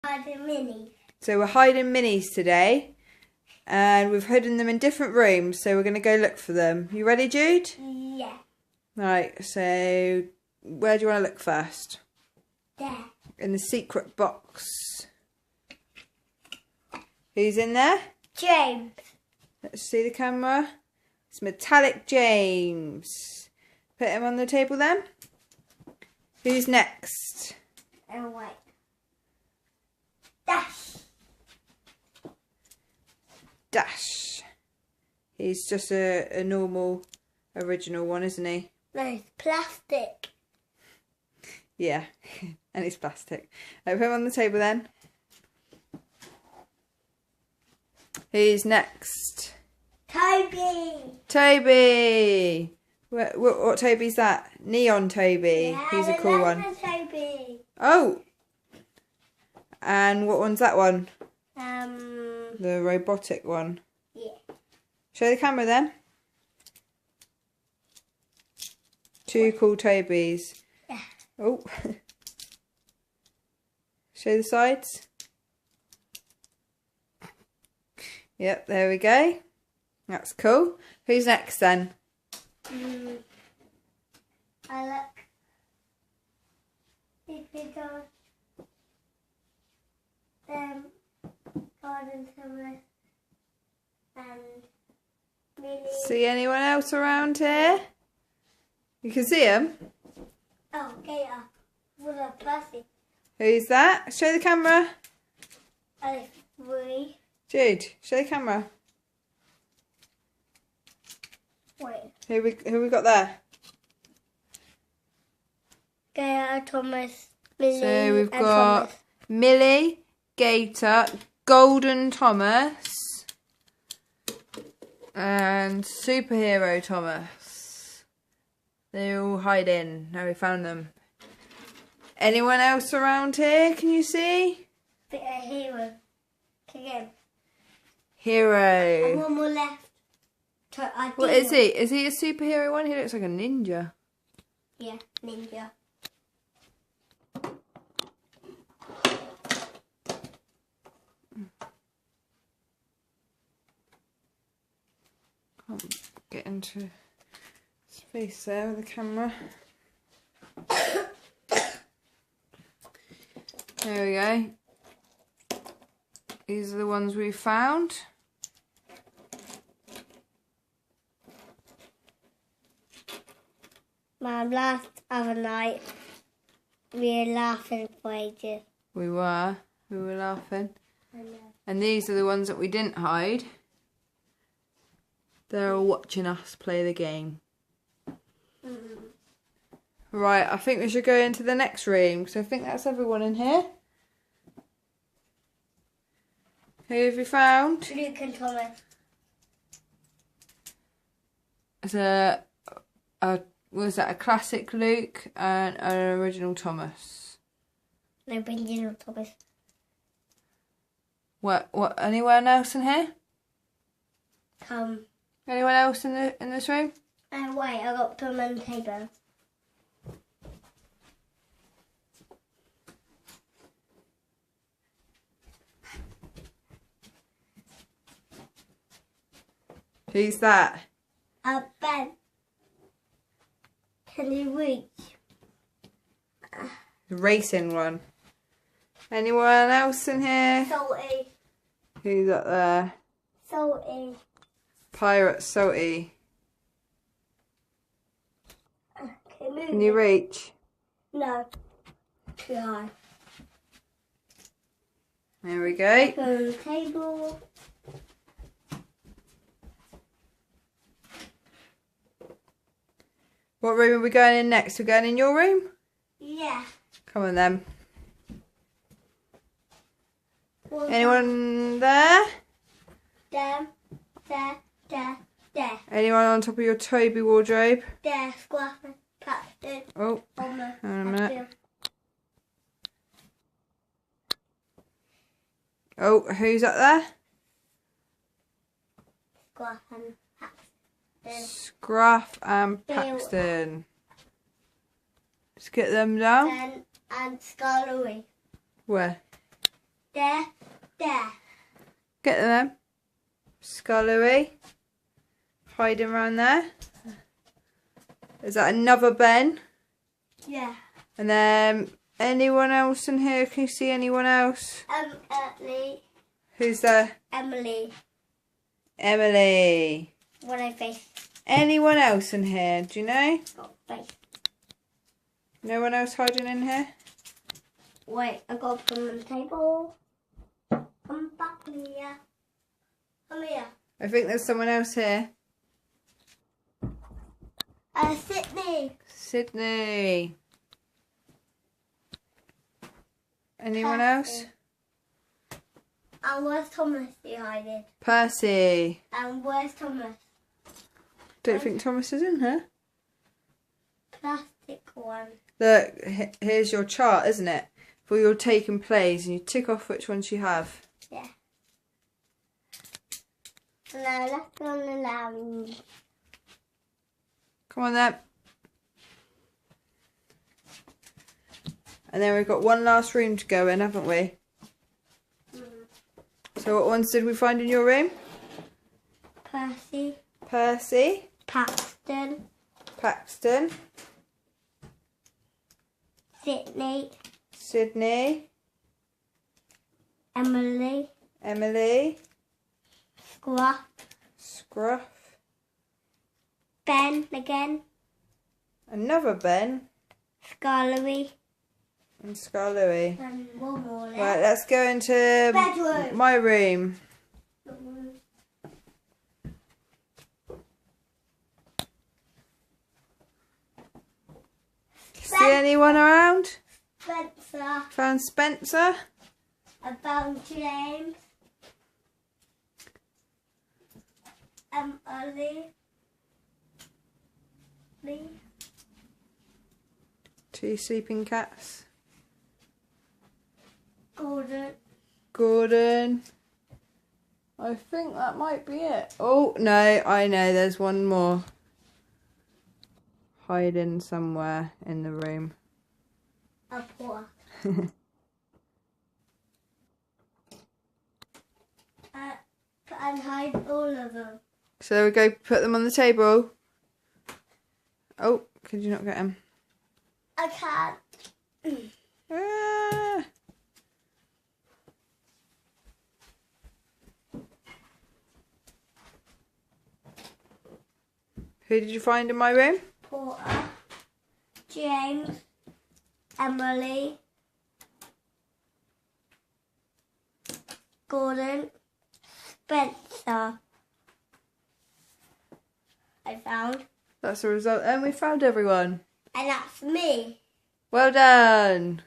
Hiding minis. So we're hiding minis today. And we've hidden them in different rooms. So we're going to go look for them. You ready, Jude? Yeah. Right, so where do you want to look first? There. In the secret box. Who's in there? James. Let's see the camera. It's Metallic James. Put him on the table then. Who's next? Oh, wait. Dash. Dash. He's just a normal, original one, isn't he? No, it's plastic. Yeah, and it's plastic. Put him on the table then. Who's next? Toby. Toby. What Toby's that? Neon Toby. Yeah, He's a cool one. Toby. Oh. And what one's that one? The robotic one. Yeah. Show the camera then. Two cool Tobys. Yeah. Oh. Show the sides. Yep, there we go. That's cool. Who's next then? I look. If you go, Garden Summer and Millie. See anyone else around here? You can see him. Oh, Gator. With a Percy. Who's that? Show the camera. Three. Jude, show the camera. Wait. Who we got there? Gator, Thomas, Millie, So we've and got Thomas. Millie, Gator, Golden Thomas, and Superhero Thomas. They all hide in. Now we found them. Anyone else around here? Can you see? Bit of hero. Again. Hero. And one more left. What is he? Is he a superhero one? He looks like a ninja. Yeah, ninja. Can't get into space there with the camera. There we go. These are the ones we found. Mum, last other night we were laughing for ages. We were laughing. I know. And these are the ones that we didn't hide. They're all watching us play the game. Right, I think we should go into the next room because I think that's everyone in here. Who have you found? Luke and Thomas. It's was that a classic Luke and an original Thomas? No, original Thomas. What? Anyone else in here? Anyone else in this room? Wait, I got them on the table. Who's that? Ben. Can you reach? The racing one. Anyone else in here? Salty. Who's up there? Salty. Pirate Salty. Can you reach? No. Too high. There we go. Go on the table. What room are we going in next? We're going in your room? Yeah. Come on then. Anyone there? There. Anyone on top of your Toby wardrobe? There, Squaffin, Paxton, Oh, Homer, hang on a minute. Oh, who's up there? Squaffin, Paxton. Scruff and Paxton. Let's get them down. And Scarlet. Where? There. Get them. Scullery. Hiding around there. Is that another Ben? Yeah. And then anyone else in here? Can you see anyone else? Emily. Who's there? Emily. Emily. What I face? Anyone else in here? Do you know? Oh, face. No one else hiding in here? Wait, I got to put them on the table. Come back here. Come here. I think there's someone else here. Sydney. Sydney. Anyone else? And where's Thomas hiding? Percy. And where's Thomas? Don't think Thomas is in here. Plastic one. Look, here's your chart, isn't it? For your taken plays, and you tick off which ones you have. Yeah. Now let's go on the lounge. Come on then. And then we've got one last room to go in, haven't we? So what ones did we find in your room? Percy. Percy. Paxton. Paxton. Sydney. Sydney. Emily. Emily. Scruff. Scruff. Ben again. Another Ben. Scullery. And Scullery. And one more left. Right, let's go into Bedroom. my room. See anyone around? Spencer. Found Spencer. I found James. Ollie. Lee. Two sleeping cats. Gordon. Gordon. I think that might be it. Oh, no, I know. There's one more. Hiding somewhere in the room. A pork. And hide all of them. So we go put them on the table. Oh, could you not get them? I can't. Ah. Who did you find in my room? Porter. James. Emily. Gordon. Spencer. I found. That's the result. And we found everyone. And that's me. Well done.